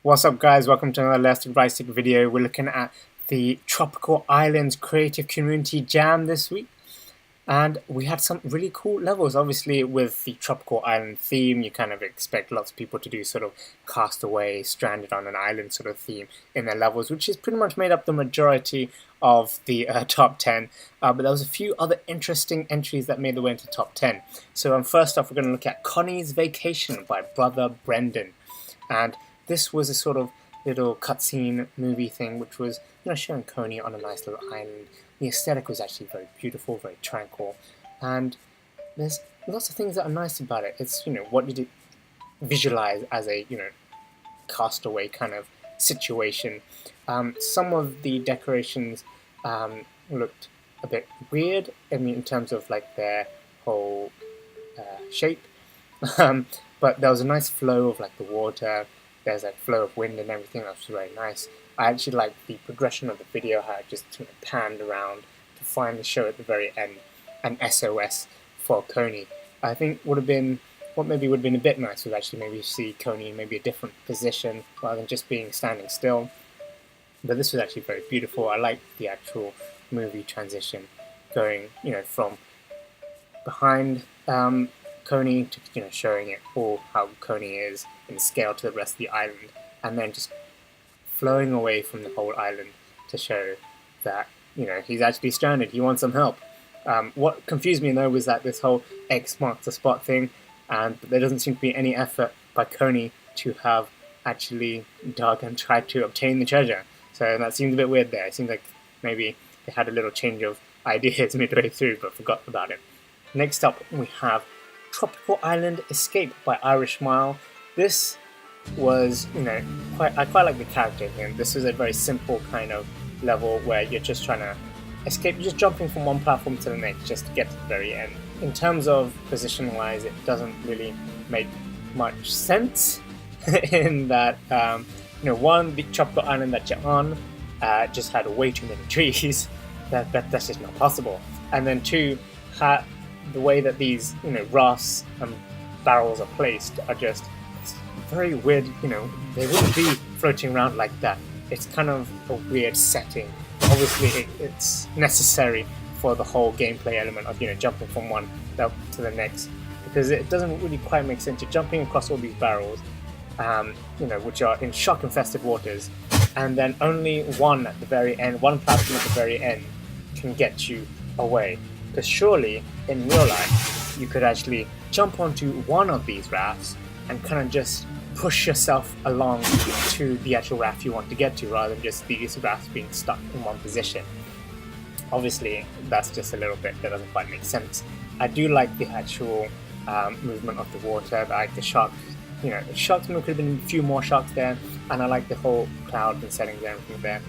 What's up guys, welcome to another leftstickrightstick video. We're looking at the Tropical Islands Creative Community Jam this week. And we had some really cool levels. Obviously with the Tropical Island theme, you kind of expect lots of people to do sort of castaway, stranded on an island sort of theme in their levels, which is pretty much made up the majority of the top 10. But there was a few other interesting entries that made their way into the top 10. So first off, we're going to look at Connie's Vacation by Brother Brendan. And this was a sort of little cutscene movie thing, which was, showing Connie on a nice little island. The aesthetic was actually very beautiful, very tranquil, and there's lots of things that are nice about it. It's, what did it visualize as a, castaway kind of situation. Some of the decorations looked a bit weird, in terms of like their whole shape, but there was a nice flow of like the water. There's a flow of wind and everything. That was very nice. I actually like the progression of the video, how it just panned around to finally show at the very end an SOS for Connie. I think what maybe would have been a bit nice was actually maybe see Connie in maybe a different position rather than just being standing still. But this was actually very beautiful. I liked the actual movie transition going, from behind Connie to showing it all how Connie is in scale to the rest of the island, and then just flowing away from the whole island to show that he's actually stranded. He wants some help. What confused me though was that this whole X marks the spot thing, and there doesn't seem to be any effort by Connie to have actually dug and tried to obtain the treasure. So that seems a bit weird there. It seems like maybe they had a little change of ideas midway through but forgot about it. Next up we have Tropical Island Escape by Irish Mile. This was, I quite like the character here. This is a very simple kind of level where you're just trying to escape, you're just jumping from one platform to the next just to get to the very end. In terms of position-wise, it doesn't really make much sense in that, one, the tropical island that you're on just had way too many trees. That's just not possible. And then two, the way that these, rafts and barrels are placed are just very weird. They wouldn't be floating around like that. It's kind of a weird setting. Obviously, it's necessary for the whole gameplay element of jumping from one level to the next, because it doesn't really quite make sense. You're jumping across all these barrels, which are in shark-infested waters, and then only one at the very end, one platform at the very end, can get you away. Because surely, in real life, you could actually jump onto one of these rafts and kind of just push yourself along to the actual raft you want to get to, rather than just these rafts being stuck in one position. Obviously, that's just a little bit that doesn't quite make sense. I do like the actual movement of the water. I like the sharks. The sharks, there could have been a few more sharks there, and I like the whole cloud and settings and everything there.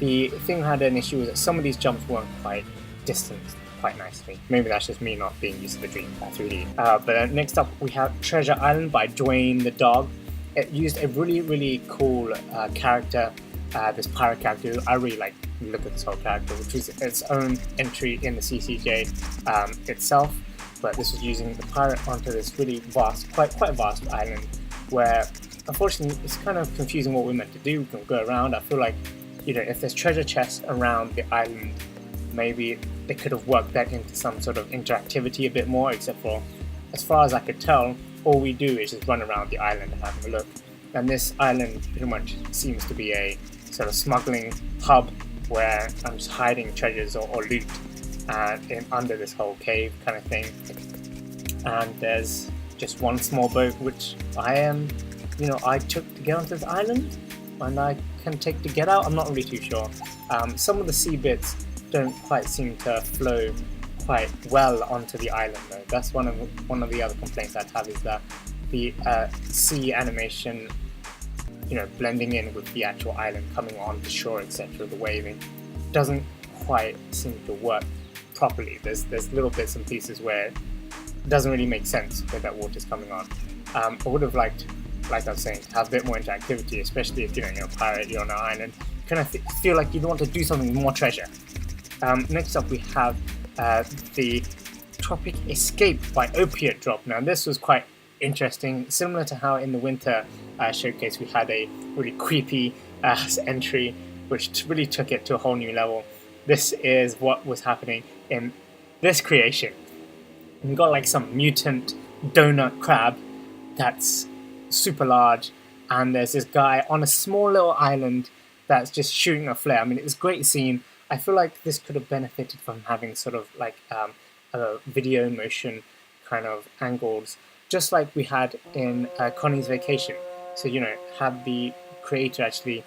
The thing I had an issue was that some of these jumps weren't quite distanced quite nicely. Maybe that's just me not being used to the Dreams 3D. But next up we have Treasure Island by Dwayne the Dog. It used a really cool character, this pirate character. I really like the look of this whole character, which is its own entry in the CCJ itself. But this was using the pirate onto this really vast, quite vast island, where unfortunately it's kind of confusing what we're meant to do. We can go around. I feel like if there's treasure chests around the island, maybe they could have worked that into some sort of interactivity a bit more, except for, as far as I could tell, all we do is just run around the island and have a look. And this island pretty much seems to be a sort of smuggling hub where I'm just hiding treasures or loot under this whole cave kind of thing. And there's just one small boat which I took to get onto this island, and I can take to get out. I'm not really too sure. Some of the sea bits don't quite seem to flow quite well onto the island though. That's one of the other complaints I'd have, is that the sea animation, blending in with the actual island coming on the shore, etc., the waving doesn't quite seem to work properly. There's little bits and pieces where it doesn't really make sense where that water's coming on. I would have liked, like I was saying, to have a bit more interactivity, especially if you're a pirate, you're on an island, kind of feel like you want to do something with more treasure. Next up we have the Tropic Escape by Opiatedrop. Now this was quite interesting, similar to how in the winter showcase we had a really creepy entry, which really took it to a whole new level. This is what was happening in this creation. We've got like some mutant donut crab that's super large, and there's this guy on a small little island that's just shooting a flare. I mean, it's a great scene. I feel like this could have benefited from having sort of like a video motion kind of angles, just like we had in Connie's Vacation. So, you know, have the creator actually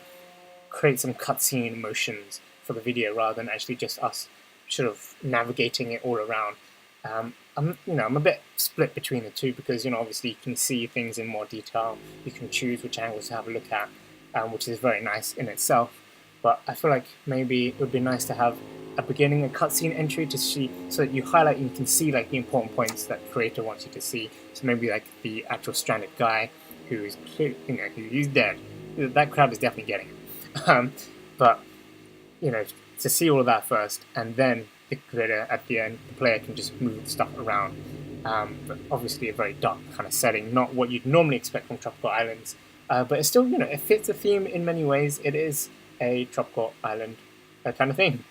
create some cutscene motions for the video rather than actually just us sort of navigating it all around. I'm a bit split between the two because, you know, obviously you can see things in more detail. You can choose which angles to have a look at, which is very nice in itself. But I feel like maybe it would be nice to have a beginning, a cutscene entry to see, so that you highlight and you can see like the important points that the creator wants you to see. So maybe like the actual stranded guy who's, you know, he's dead. That crab is definitely getting it. But you know, to see all of that first, and then the creator at the end, the player can just move stuff around. But obviously a very dark kind of setting, not what you'd normally expect from tropical islands. But it's still, you know, it fits the theme in many ways. It is a tropical island kind of thing.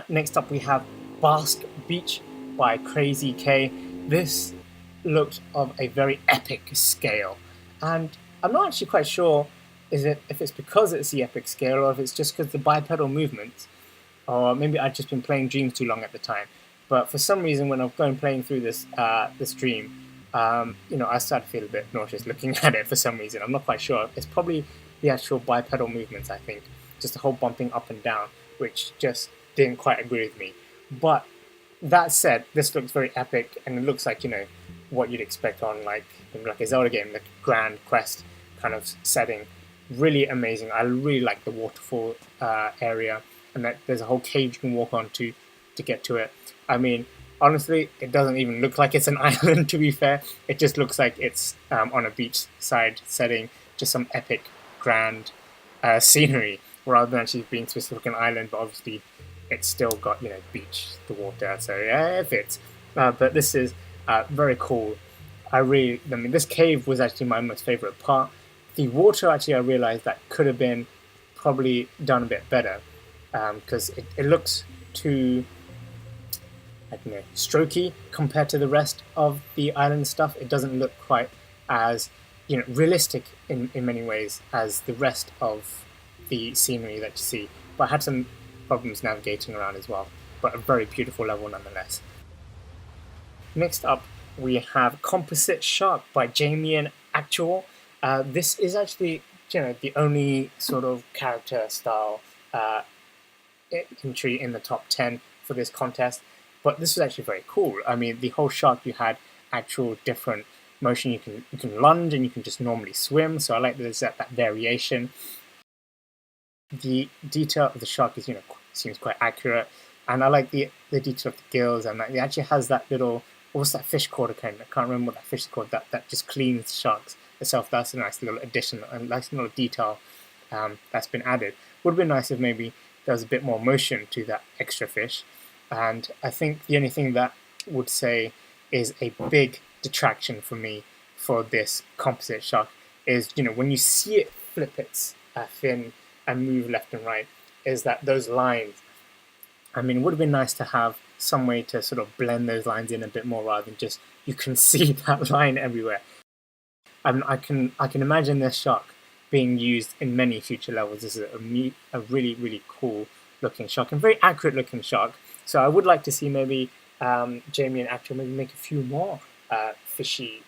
Next up we have Basque Beach by Crazy K. This looked of a very epic scale, and I'm not actually quite sure if it's because it's the epic scale or if it's just because the bipedal movements, or maybe I'd just been playing Dreams too long at the time. But for some reason, when I've gone playing through this Dream, you know, I started to feel a bit nauseous looking at it for some reason. I'm not quite sure. It's probably the actual bipedal movements, I think, just the whole bumping up and down, which just didn't quite agree with me. But that said, this looks very epic, and it looks like, you know, what you'd expect on like a Zelda game, like Grand Quest kind of setting. Really amazing. I really like the waterfall area, and that there's a whole cave you can walk on to get to it. I mean, honestly, it doesn't even look like it's an island, to be fair. It just looks like it's on a beachside setting, just some epic, grand scenery, rather than actually being specific an island. But obviously, it's still got, you know, beach, the water, so yeah, it fits. But this is very cool. I mean, this cave was actually my most favorite part. The water, actually, I realized that could have been probably done a bit better, because it looks too, I don't know, strokey compared to the rest of the island stuff. It doesn't look quite as, you know, realistic in many ways as the rest of the scenery that you see. But I had some problems navigating around as well, but a very beautiful level nonetheless. Next up, we have Composite Shark by Jamie and Actual. This is actually, you know, the only sort of character style entry in the top 10 for this contest, but this was actually very cool. I mean, the whole shark, you had actual different motion. You can lunge and you can just normally swim, so I like there's that variation. The detail of the shark is, you know, seems quite accurate, and I like the detail of the gills, and it actually has that little, what's that fish called again? I can't remember what that fish is called, that just cleans sharks itself. That's a nice little addition and nice little detail that's been added. Would have been nice if maybe there was a bit more motion to that extra fish. And I think the only thing that would say is a big detraction for me for this composite shark is, you know, when you see it flip its fin and move left and right, is that those lines. I mean, it would have been nice to have some way to sort of blend those lines in a bit more rather than just you can see that line everywhere. I can imagine this shark being used in many future levels. This is a really, really cool looking shark and very accurate looking shark. So I would like to see maybe Jamie and Actual maybe make a few more fishy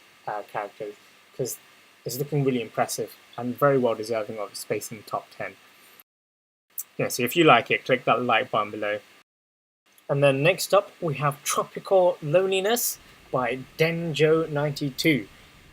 characters, because it's looking really impressive and very well deserving of space in the top 10. Yeah, so if you like it, click that like button below. And then next up we have Tropical Lonliness by Denjo92.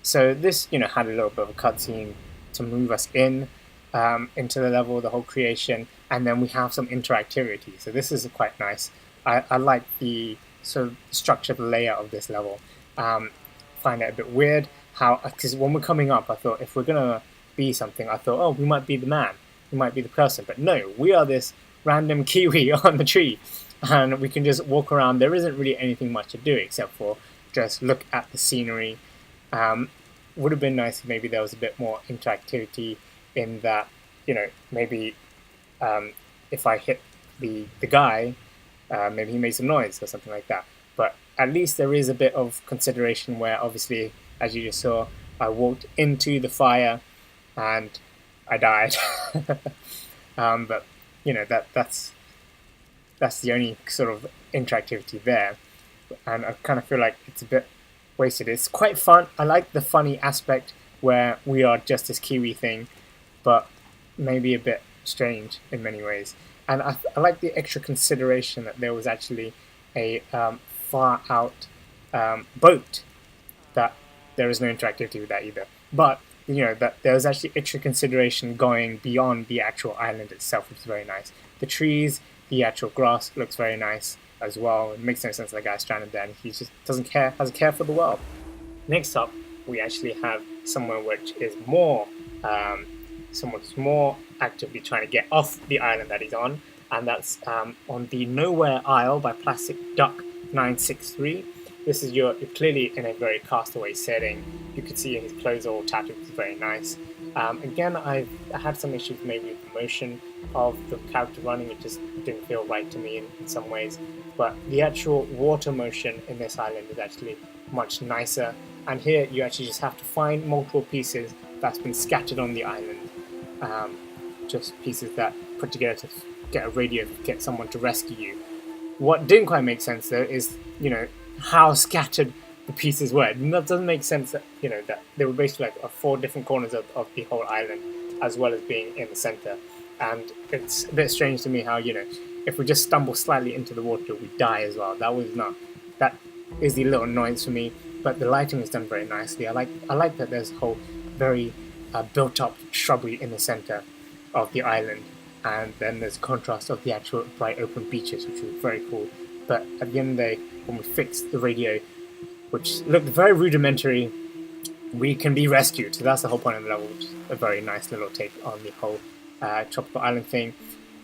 So this, you know, had a little bit of a cutscene to move us into the level, the whole creation, and then we have some interactivity. So this is quite nice. I like the sort of structure, the layout of this level. Find it a bit weird how, because when we're coming up, I thought if we're gonna be something, I thought, oh, we might be the man, we might be the person, but no, we are this random kiwi on the tree, and we can just walk around. There isn't really anything much to do except for just look at the scenery, Would have been nice if maybe there was a bit more interactivity in that, maybe if I hit the guy, maybe he made some noise or something like that. But at least there is a bit of consideration where, obviously, as you just saw, I walked into the fire and I died. But that's the only sort of interactivity there, and I kind of feel like it's a bit wasted. It's quite fun. I like the funny aspect where we are just this Kiwi thing, but maybe a bit strange in many ways. And I like the extra consideration that there was actually a far out boat, that there is no interactivity with that either. But that there was actually extra consideration going beyond the actual island itself, which is very nice. The trees, the actual grass looks very nice as well. It makes no sense that the guy's stranded there and he just doesn't care for the world. Next up, we actually have someone which is someone who's more actively trying to get off the island that he's on, and that's on the Nowhere Isle by Plastic Duck 963. This is you're clearly in a very castaway setting. You can see his clothes are all tattooed, which is very nice. Again, I had some issues maybe with the motion of the character running. It just didn't feel right to me in some ways. But the actual water motion in this island is actually much nicer. And here you actually just have to find multiple pieces that's been scattered on the island. Just pieces that put together to get a radio to get someone to rescue you. What didn't quite make sense though is, how scattered the pieces were. That doesn't make sense that, that they were basically like 4 different corners of the whole island, as well as being in the center. And it's a bit strange to me how, if we just stumble slightly into the water, we die as well. That is the little annoyance for me, but the lighting is done very nicely. I like that there's a whole very built up shrubbery in the center of the island, and then there's contrast of the actual bright open beaches, which was very cool. But at the end of the day, when we fixed the radio, which looked very rudimentary, we can be rescued. So that's the whole point of the level, which is a very nice little take on the whole tropical island thing.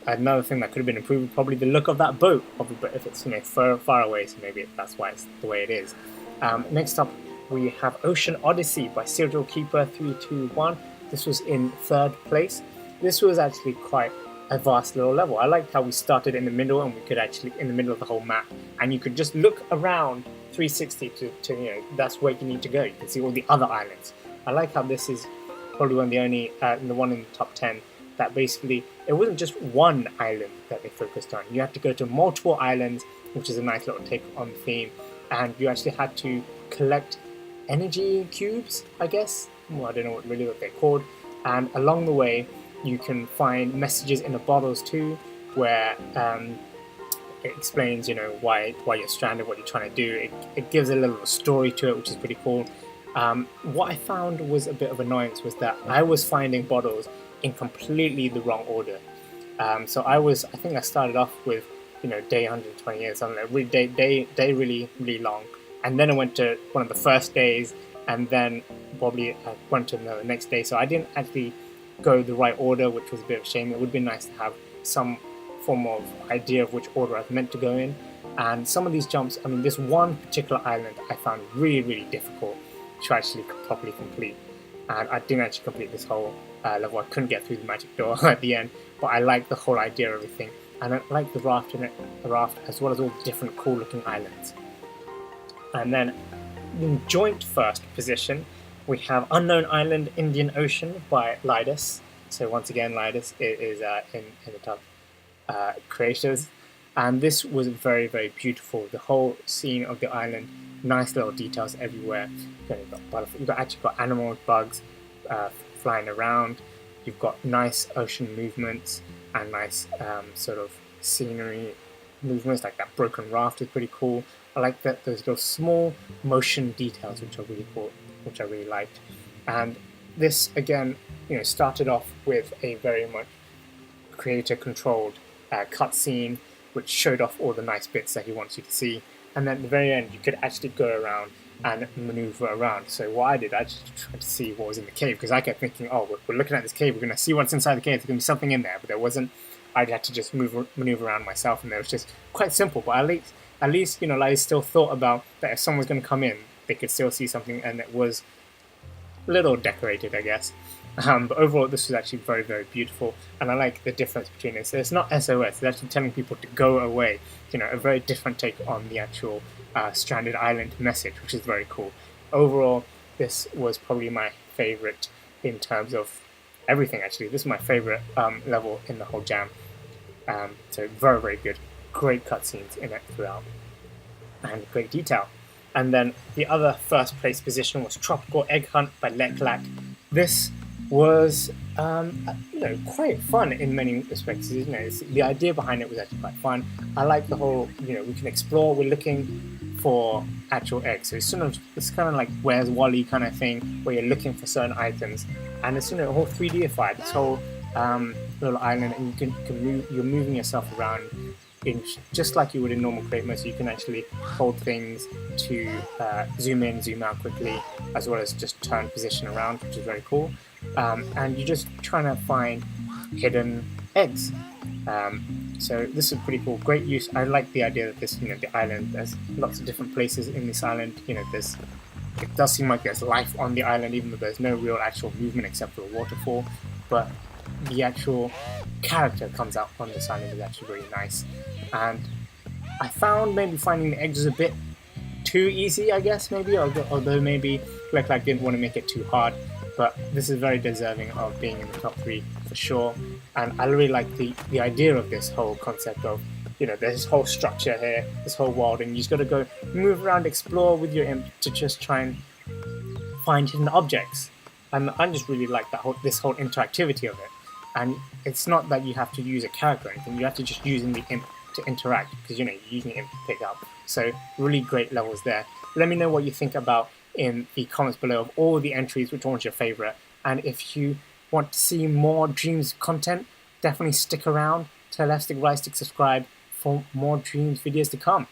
Another thing that could have been improved, probably the look of that boat, probably, but if it's far away, so maybe that's why it's the way it is. Next up, we have Ocean Odyssey by Serial Keeper 321. This was in 3rd place. This was actually quite a vast little level. I liked how we started in the middle, and we could actually in the middle of the whole map, and you could just look around 360 to that's where you need to go. You can see all the other islands. I like how this is probably one of the only the one in the top 10 that basically it wasn't just one island that they focused on. You had to go to multiple islands, which is a nice little take on the theme, and you actually had to collect energy cubes, I guess. Well, I don't know what they're called. And along the way, you can find messages in the bottles too, where it explains, why you're stranded, what you're trying to do. It gives a little story to it, which is pretty cool. What I found was a bit of annoyance was that I was finding bottles in completely the wrong order. So I think I started off with, day 128 or something, like day really long. And then I went to one of the first days, and then probably I went to the next day. So I didn't actually go the right order, which was a bit of a shame. It would be nice to have some form of idea of which order I've meant to go in. And some of these jumps, this one particular island I found really difficult to actually properly complete. And I didn't actually complete this whole level. I couldn't get through the magic door at the end, but I like the whole idea of everything. And I like the raft in it, as well as all the different cool looking islands. And then in joint first position, we have Unknown Island, Indian Ocean by Lidus. So once again, Lidus is in the top creators. And this was very beautiful. The whole scene of the island, nice little details everywhere. You've actually got animals, bugs flying around. You've got nice ocean movements and nice sort of scenery movements, like that broken raft is pretty cool. I like that those little small motion details, which are really cool, which I really liked. And this again, started off with a very much creator-controlled cutscene, which showed off all the nice bits that he wants you to see. And then at the very end, you could actually go around and maneuver around. So what I did, I just tried to see what was in the cave, because I kept thinking, oh, we're looking at this cave, we're going to see what's inside the cave, there's going to be something in there, but there wasn't. I had to just maneuver around myself, and it was just quite simple. But at least, like, I still thought about that if someone's going to come in, they could still see something, and it was a little decorated, I guess. But overall, this was actually very, very beautiful, and I like the difference between it. So it's not SOS; it's actually telling people to go away. A very different take on the actual stranded island message, which is very cool. Overall, this was probably my favorite in terms of everything. Actually, this is my favorite level in the whole jam. So very, very good. Great cutscenes in it throughout, and great detail. And then the other first place position was Tropical Egg Hunt by Leklack. This was quite fun in many respects. The idea behind it was actually quite fun. I like the whole we can explore. We're looking for actual eggs, so it's kind of like Where's Wally kind of thing, where you're looking for certain items, and it's a whole 3Dified, this whole little island, and you're moving yourself around just like you would in normal create mode. So you can actually hold things to zoom in, zoom out quickly, as well as just turn position around, which is very cool. And you're just trying to find hidden eggs. So this is pretty cool. Great use. I like the idea that this, the island, there's lots of different places in this island. It does seem like there's life on the island, even though there's no real actual movement except for a waterfall. But the actual character comes out on this island is actually really nice. And I found maybe finding the eggs was a bit too easy, I guess, maybe, although maybe Leklack didn't want to make it too hard. But this is very deserving of being in the top 3 for sure. And I really like the idea of this whole concept of, there's this whole structure here, this whole world, and you just got to go move around, explore with your imp to just try and find hidden objects. And I just really like this whole interactivity of it. And it's not that you have to use a character or anything, you have to just use the imp to interact, because you're using the imp to pick up. So really great levels there. Let me know what you think about in the comments below of all the entries, which one's your favorite. And if you want to see more Dreams content, definitely stick around to leftstickrightstick, subscribe for more Dreams videos to come.